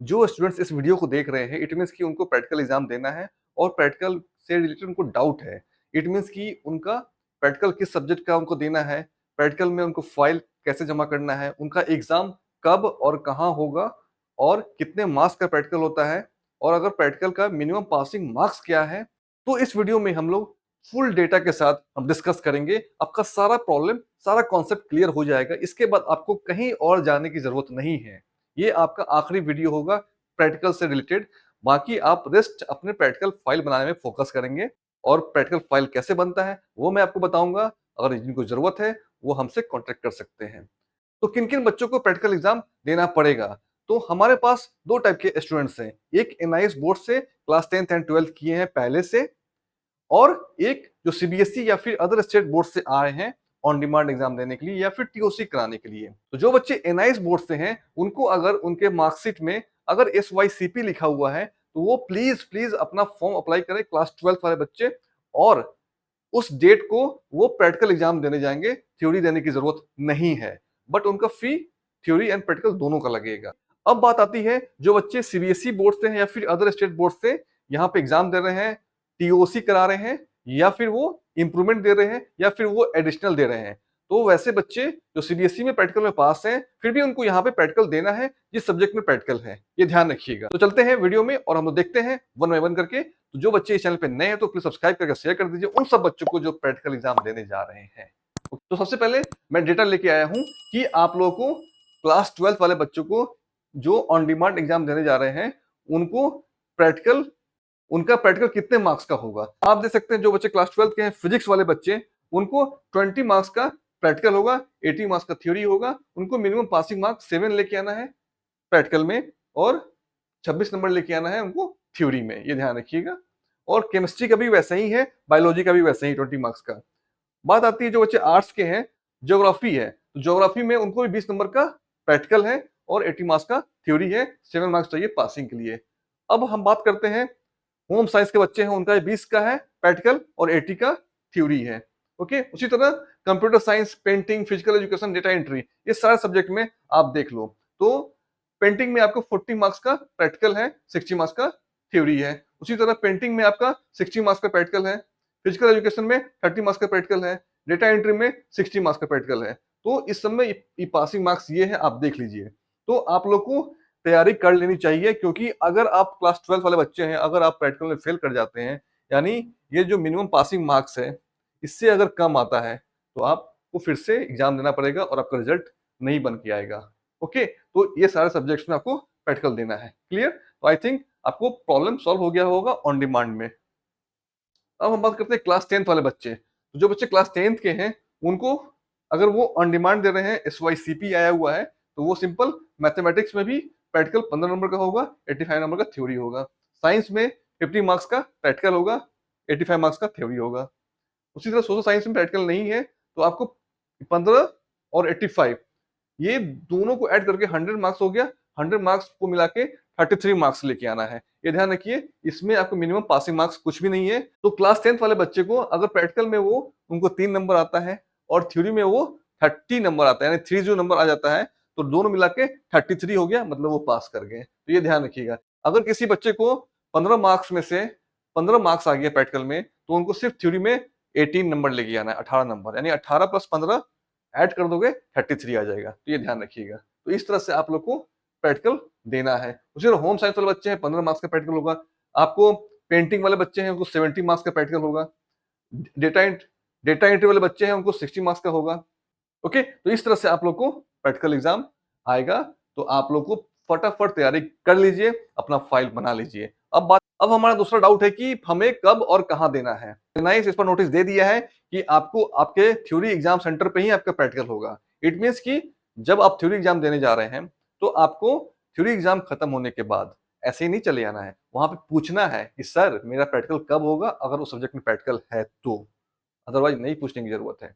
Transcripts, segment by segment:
जो स्टूडेंट्स इस वीडियो को देख रहे हैं, इट मीन्स कि उनको प्रैक्टिकल एग्जाम देना है और प्रैक्टिकल से रिलेटेड उनको डाउट है। इट मीन्स कि उनका प्रैक्टिकल किस सब्जेक्ट का उनको देना है, प्रैक्टिकल में उनको फाइल कैसे जमा करना है, उनका एग्जाम कब और कहाँ होगा और कितने मार्क्स का प्रैक्टिकल होता है और अगर प्रैक्टिकल का मिनिमम पासिंग मार्क्स क्या है। तो इस वीडियो में हम लोग फुल डेटा के साथ हम डिस्कस करेंगे। आपका सारा प्रॉब्लम, सारा कॉन्सेप्ट क्लियर हो जाएगा। इसके बाद आपको कहीं और जाने की जरूरत नहीं है। ये आपका आखिरी वीडियो होगा प्रैक्टिकल से रिलेटेड। बाकी आप रेस्ट अपने प्रैक्टिकल फाइल बनाने में फोकस करेंगे और प्रैक्टिकल फाइल कैसे बनता है वो मैं आपको बताऊंगा। अगर जिनको जरूरत है वो हमसे कांटेक्ट कर सकते हैं। तो किन किन बच्चों को प्रैक्टिकल एग्जाम देना पड़ेगा? तो हमारे पास दो टाइप के स्टूडेंट्स हैं। एक एनआईएस बोर्ड से क्लास 10th एंड 12th किए हैं पहले से, और एक जो सीबीएसई या फिर अदर स्टेट बोर्ड से आए हैं ऑन डिमांड एग्जाम देने के लिए या फिर टीओसी कराने के लिए। तो जो बच्चे एनआईएस बोर्ड से हैं उनको अगर उनके मार्कशीट में अगर एसवाईसीपी लिखा हुआ है तो वो प्लीज प्लीज अपना फॉर्म अप्लाई करें, क्लास 12th वाले बच्चे। और उस डेट को वो प्रैक्टिकल एग्जाम देने जाएंगे, थ्योरी देने की जरूरत नहीं है। बट उनका फी थ्योरी एंड प्रैक्टिकल दोनों का लगेगा। अब बात आती है जो बच्चे सीबीएसई बोर्ड से हैं या फिर अदर स्टेट बोर्ड से यहाँ पे एग्जाम दे रहे हैं, टीओसी करा रहे हैं, या फिर वो इंप्रूवमेंट दे रहे हैं या फिर वो एडिशनल दे रहे हैं। तो वैसे बच्चे जो सीबीएसई में प्रैक्टिकल में पास हैं फिर भी उनको यहाँ पे प्रैक्टिकल देना है जिस सब्जेक्ट में प्रैक्टिकल है, ये ध्यान रखिएगा। तो चलते हैं वीडियो में और हम लोग देखते हैं वन बाय वन करके। तो जो बच्चे इस चैनल पे नए हैं तो प्लीज सब्सक्राइब करके शेयर कर दीजिए उन सब बच्चों को जो प्रैक्टिकल एग्जाम देने जा रहे हैं। तो सबसे पहले मैं डेटा लेके आया हूं कि आप लोगों को क्लास 12th वाले बच्चों को जो ऑन डिमांड एग्जाम देने जा रहे हैं उनको प्रैक्टिकल, उनका प्रैक्टिकल कितने मार्क्स का होगा। आप देख सकते हैं जो बच्चे क्लास 12th के हैं फिजिक्स वाले बच्चे, उनको 20 मार्क्स का प्रैक्टिकल होगा, 80 मार्क्स का थ्योरी होगा। उनको मिनिमम पासिंग मार्क्स 7 लेके आना है प्रैक्टिकल में और 26 नंबर लेके आना है उनको थ्योरी में, ये ध्यान रखिएगा। और केमिस्ट्री का भी वैसा ही है, बायोलॉजी का भी वैसा ही 20 मार्क्स का। बात आती है जो बच्चे आर्ट्स के हैं, ज्योग्राफी है, तो ज्योग्राफी में उनको भी 20 नंबर का प्रैक्टिकल है और 80 मार्क्स का थ्योरी है, 7 मार्क्स चाहिए पासिंग के लिए। अब हम बात करते हैं होम साइंस के बच्चे हैं, उनका 20 का है प्रैक्टिकल और 80 का थ्योरी है। ओके, उसी तरह computer science, painting, physical education, data entry, ये सारे सब्जेक्ट में आप देख लो। तो पेंटिंग में आपको 40 मार्क्स का प्रैक्टिकल है, 60 मार्क्स का थ्योरी है। उसी तरह पेंटिंग में आपका 60 मार्क्स का प्रैक्टिकल है, फिजिकल एजुकेशन में 30 मार्क्स का प्रैक्टिकल है, डेटा एंट्री में 60 मार्क्स का प्रैक्टिकल है। तो इस सब में ये पासिंग मार्क्स ये है, आप देख लीजिए। तो आप लोग को तैयारी कर लेनी चाहिए, क्योंकि अगर आप क्लास 12 वाले बच्चे हैं, अगर आप प्रैक्टिकल में फेल कर जाते हैं, यानी ये जो मिनिमम पासिंग मार्क्स है इससे अगर कम आता है तो आपको फिर से एग्जाम देना पड़ेगा और आपका रिजल्ट नहीं बन के आएगा। ओके, तो ये सारे सब्जेक्ट्स में आपको प्रैक्टिकल देना है। क्लियर? तो आई थिंक आपको प्रॉब्लम सॉल्व हो गया होगा ऑन डिमांड में। अब हम बात करते हैं क्लास 10th वाले बच्चे। तो जो बच्चे क्लास 10th के हैं उनको अगर वो ऑन डिमांड दे रहे हैं, एसवाईसीपी आया हुआ है, तो वो सिंपल मैथमेटिक्स में भी प्रैक्टिकल 15 नंबर का होगा, 85 नंबर का थ्योरी होगा। साइंस में 50 मार्क्स का प्रैक्टिकल होगा, 85 मार्क्स का थ्योरी होगा। उसी तरह सोशल साइंस में प्रैक्टिकल नहीं है तो आपको 15 और 85, ये दोनों को ऐड करके 100 मार्क्स हो गया। 100 मार्क्स को मिला के 33 मार्क्स लेके आना है। ये ध्यान रखिए, इसमें आपको मिनिमम पासिंग मार्क्स कुछ भी नहीं है। तो क्लास 10th वाले बच्चे को अगर प्रैक्टिकल में वो उनको 3 नंबर आता है और थ्योरी में वो 30 नंबर आता है, यानी 30 नंबर आ जाता है, तो दोनों मिला के 33 हो गया, मतलब वो पास कर गए। तो ये ध्यान रखिएगा। अगर किसी बच्चे को 15 मार्क्स में से 15 मार्क्स आ गया प्रैक्टिकल में, तो उनको सिर्फ थ्योरी में 18 नंबर लेके आना है, 18 नंबर, यानी 18 प्लस 15 ऐड कर दोगे 33 आ जाएगा। तो ये ध्यान रखिएगा। तो इस तरह से आप लोग को प्रैक्टिकल देना है। उसी तरह होम साइंस वाले बच्चे हैं 15 मार्क्स का प्रैक्टिकल होगा। आपको पेंटिंग वाले बच्चे हैं उनको 70 मार्क्स का प्रैक्टिकल होगा। डेटा डेटा एंट्री वाले बच्चे हैं उनको 60 मार्क्स का होगा। ओके, तो इस तरह से आप लोग को प्रैक्टिकल एग्जाम आएगा। तो आप लोग को फटाफट तैयारी कर लीजिए, अपना फाइल बना लीजिए। अब हमारा दूसरा डाउट है कि हमें कब और कहां देना है। नाइस, इस पर नोटिस दे दिया है कि आपको आपके थ्योरी एग्जाम सेंटर पे ही आपका प्रैक्टिकल होगा। इट मीन्स कि जब आप थ्योरी एग्जाम देने जा रहे हैं तो आपको थ्योरी एग्जाम खत्म होने के बाद ऐसे ही नहीं चले जाना है, वहां पे पूछना है कि सर मेरा प्रैक्टिकल कब होगा, अगर उस सब्जेक्ट में प्रैक्टिकल है तो। अदरवाइज नहीं पूछने की जरूरत है।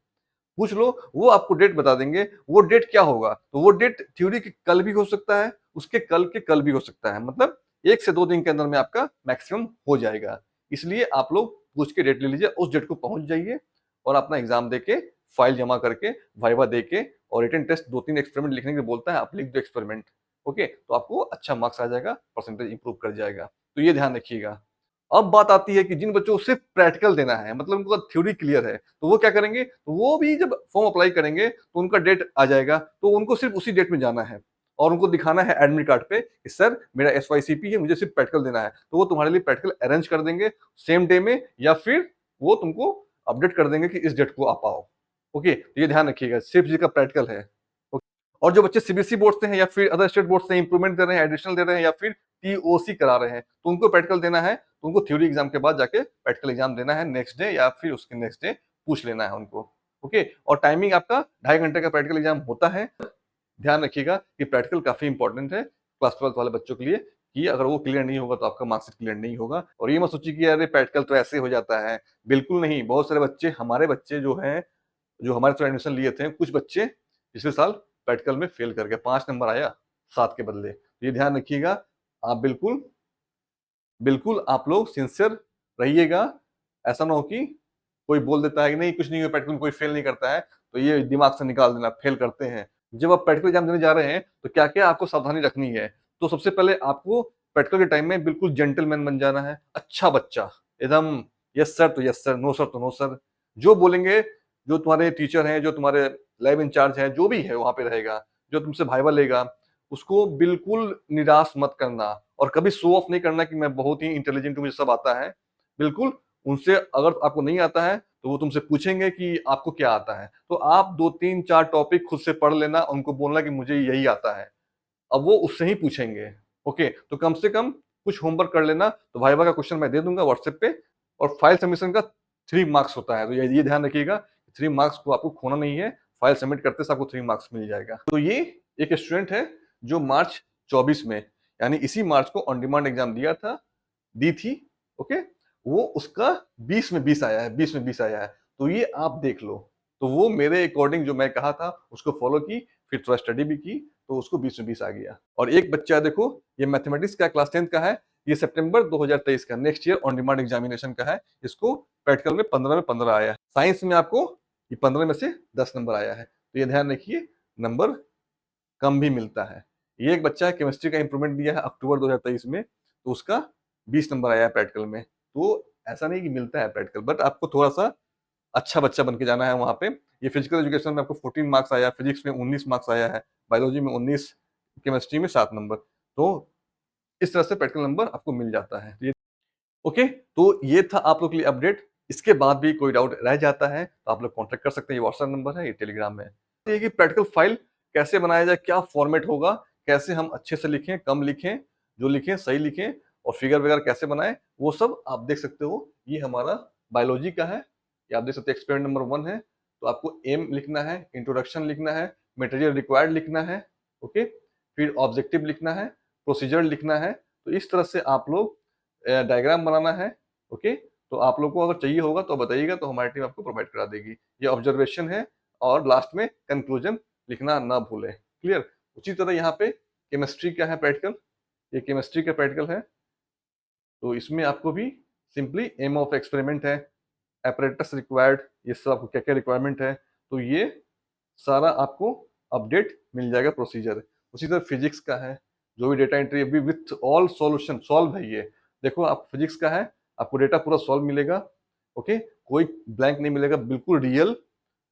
पूछ लो, वो आपको डेट बता देंगे। वो डेट क्या होगा, तो वो डेट थ्योरी के कल भी हो सकता है, उसके कल के कल भी हो सकता है, मतलब 1 से 2 दिन के अंदर में आपका मैक्सिमम हो जाएगा। इसलिए आप लोग पूछ के डेट ले लीजिए, उस डेट को पहुंच जाइए और अपना एग्जाम देके, फाइल जमा करके, वाइवा देके और रिटन टेस्ट 2-3 एक्सपेरिमेंट लिखने के लिए बोलता है, आप लिख दो एक्सपेरिमेंट। ओके, तो आपको अच्छा मार्क्स आ जाएगा, परसेंटेज इंप्रूव कर जाएगा। तो ये ध्यान रखिएगा। अब बात आती है कि जिन बच्चों को सिर्फ प्रैक्टिकल देना है, मतलब उनको थ्योरी क्लियर है, तो वो क्या करेंगे? तो वो भी जब फॉर्म अप्लाई करेंगे तो उनका डेट आ जाएगा, तो उनको सिर्फ उसी डेट में जाना है और उनको दिखाना है एडमिट कार्ड पे कि सर मेरा एसवाईसीपी है, मुझे सिर्फ प्रैक्टिकल देना है। तो वो तुम्हारे लिए प्रैक्टिकल अरेंज कर देंगे सेम डे में, या फिर वो तुमको अपडेट कर देंगे कि इस डेट को आप आओ। ओके, तो ये ध्यान रखिएगा, सिर्फ जी का प्रैक्टिकल है। और जो बच्चे सीबीएसई बोर्ड से हैं या फिर अदर स्टेट बोर्ड से इंप्रूवमेंट दे रहे हैं, एडिशनल दे रहे हैं या फिर टीओसी करा रहे हैं, तो उनको प्रैक्टिकल देना है, तो उनको थ्योरी एग्जाम के बाद जाके प्रैक्टिकल एग्जाम देना है नेक्स्ट डे, या फिर उसके नेक्स्ट डे पूछ लेना है उनको। ओके, और टाइमिंग आपका 2.5 घंटे का प्रैक्टिकल एग्जाम होता है। ध्यान रखिएगा कि प्रैक्टिकल काफी इंपॉर्टेंट है क्लास 12 वाले बच्चों के लिए, कि अगर वो क्लियर नहीं होगा तो आपका मार्क्सिट क्लियर नहीं होगा। और ये मत सोचिए कि अरे प्रैक्टिकल तो ऐसे हो जाता है, बिल्कुल नहीं। बहुत सारे बच्चे, हमारे बच्चे जो हैं, जो हमारे साथ एडमिशन लिए थे, कुछ बच्चे पिछले साल प्रैक्टिकल में फेल कर गए, 5 नंबर आया 7 के बदले। तो ये ध्यान रखिएगा, आप बिल्कुल बिल्कुल आप लोग सिंसियर रहिएगा। ऐसा ना हो कि कोई बोल देता है कि नहीं कुछ नहीं हुआ, प्रैक्टिकल में कोई फेल नहीं करता है, तो ये दिमाग से निकाल देना, फेल करते हैं। जब आप प्रैक्टिकल एग्जाम देने जा रहे हैं तो क्या-क्या आपको सावधानी रखनी है? तो सबसे पहले आपको प्रैक्टिकल के टाइम में बिल्कुल जेंटलमैन बन जाना है, अच्छा बच्चा, एकदम यस सर तो यस सर, नो सर तो नो सर। जो बोलेंगे, जो तुम्हारे टीचर हैं, जो तुम्हारे लैब इंचार्ज हैं, जो भी है वहाँ पे रहेगा, जो तुमसे वाइवा लेगा, उसको बिल्कुल निराश मत करना और कभी शो ऑफ नहीं करना कि मैं बहुत ही इंटेलिजेंट हूँ, मुझे सब आता है। बिल्कुल, उनसे अगर आपको नहीं आता है, तो वो तुमसे पूछेंगे कि आपको क्या आता है? तो आप 2, 3, 4 टॉपिक खुद से पढ़ लेना, उनको बोलना कि मुझे यही आता है। अब वो उससे ही पूछेंगे, ओके? तो कम से कम कुछ होमवर्क कर लेना, तो वाइवा का क्वेश्चन मैं दे दूँगा व्हाट्सएप पे। और फाइल सबमिशन का 3 मार्क्स होता है, तो ये ध्यान रखिएगा, 3 मार्क्स को आपको खोना नहीं है, फाइल सबमिट करते से आपको 3 मार्क्स मिल जाएगा। तो ये एक स्टूडेंट है जो मार्च 24 में, यानी इसी मार्च को ऑन डिमांड एग्ज़ाम दी थी, ओके? वो उसका 20 में 20 आया है, 20 में 20 आया है। तो ये आप देख लो। तो वो मेरे अकॉर्डिंग जो मैं कहा था उसको फॉलो की, फिर थोड़ा स्टडी भी की, तो उसको 20 में 20 आ गया। और एक बच्चा देखो, ये मैथमेटिक्स का क्लास 10th का है, ये सितंबर 2023 का next year on demand examination का है। इसको प्रैक्टिकल में 15 आया है। साइंस में आपको ये 15 में से 10 नंबर आया है। तो ये ध्यान रखिए, नंबर कम भी मिलता है। ये एक बच्चा है, केमिस्ट्री का इंप्रूवमेंट दिया है अक्टूबर 2023 में, तो उसका 20 नंबर आया है प्रैक्टिकल में। तो ऐसा नहीं कि मिलता है प्रैक्टिकल, बट आपको थोड़ा-सा अच्छा बच्चा बन के जाना है वहाँ पे। ये फिजिकल एजुकेशन में आपको 14 मार्क्स आया है, फिजिक्स में 19 मार्क्स आया है, बायोलॉजी में 19, केमिस्ट्री में 7 नंबर। तो इस तरह से प्रैक्टिकल नंबर आपको मिल जाता है। ये ओके, तो ये था आप लोग के लिए अपडेट। इसके बाद भी कोई डाउट रह जाता है तो आप लोग कॉन्टैक्ट कर सकते हैं, ये व्हाट्सएप नंबर है, ये टेलीग्राम है। ये कि प्रैक्टिकल फाइल कैसे बनाया जाए, क्या फॉर्मेट होगा, कैसे हम अच्छे से लिखें, कम लिखें, जो लिखें सही लिखें, और फिगर वगैरह कैसे बनाएँ, वो सब आप देख सकते हो। ये हमारा बायोलॉजी का है, ये आप देख सकते हैं एक्सपेरिमेंट नंबर 1 है। तो आपको एम लिखना है, इंट्रोडक्शन लिखना है, मटेरियल रिक्वायर्ड लिखना है, ओके? फिर ऑब्जेक्टिव लिखना है, प्रोसीजर लिखना है। तो इस तरह से आप लोग डायग्राम बनाना है, ओके? तो आप लोग को अगर चाहिए होगा तो बताइएगा, तो हमारी टीम आपको प्रोवाइड करा देगी। ये ऑब्जर्वेशन है, और लास्ट में कंक्लूजन लिखना ना भूलें। क्लियर? उसी तरह यहाँ पे केमिस्ट्री का है प्रैक्टिकल, ये केमिस्ट्री का प्रैक्टिकल है। तो इसमें आपको भी सिंपली एम ऑफ एक्सपेरिमेंट है, apparatus रिक्वायर्ड, ये सब आपको क्या-क्या रिक्वायरमेंट है, तो ये सारा आपको अपडेट मिल जाएगा प्रोसीजर। उसी तरह फिजिक्स का है, जो भी डेटा एंट्री अभी विथ ऑल सॉल्यूशन सॉल्व है ये। देखो आप फिजिक्स का है, आपको डेटा पूरा सॉल्व मिलेगा, ओके? कोई ब्लैंक नहीं मिलेगा, बिल्कुल रियल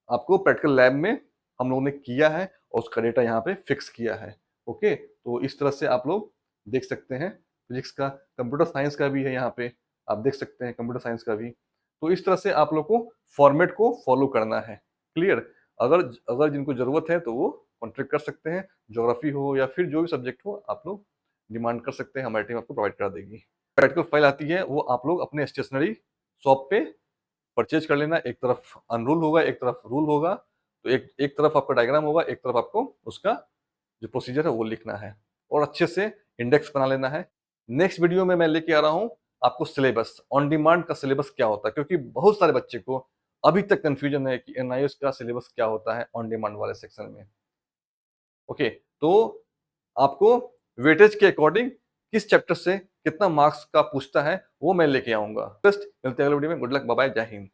आपको प्रैक्टिकल लैब में हम लोगों ने किया है और उसका डेटा यहाँ पे फिक्स किया है, ओके? तो इस तरह से आप लोग देख सकते हैं फिजिक्स का। कंप्यूटर साइंस का भी है यहाँ पे, आप देख सकते हैं कंप्यूटर साइंस का भी। तो इस तरह से आप लोग को फॉर्मेट को फॉलो करना है। क्लियर? अगर अगर जिनको ज़रूरत है तो वो कॉन्टैक्ट कर सकते हैं, ज्योग्राफी हो या फिर जो भी सब्जेक्ट हो, आप लोग डिमांड कर सकते हैं, हमारी टीम आपको प्रोवाइड करा देगी। प्रैक्टिकल फाइल आती है, वो आप लोग अपने स्टेशनरी शॉप पे परचेज कर लेना। एक तरफ अनरूल होगा, एक तरफ रूल होगा। तो एक तरफ आपका डायग्राम होगा, एक तरफ आपको उसका जो प्रोसीजर है वो लिखना है, और अच्छे से इंडेक्स बना लेना है। नेक्स्ट वीडियो में मैं लेके आ रहा हूँ आपको सिलेबस, ऑन डिमांड का सिलेबस क्या होता है, क्योंकि बहुत सारे बच्चे को अभी तक कंफ्यूजन है कि एनआईएस का सिलेबस क्या होता है ऑन डिमांड वाले सेक्शन में। ओके, तो आपको वेटेज के अकॉर्डिंग किस चैप्टर से कितना मार्क्स का पूछता है वो मैं लेके आऊंगा। मिलते हैं अगले वीडियो में। गुड लक, बाय बाय, जय हिंद।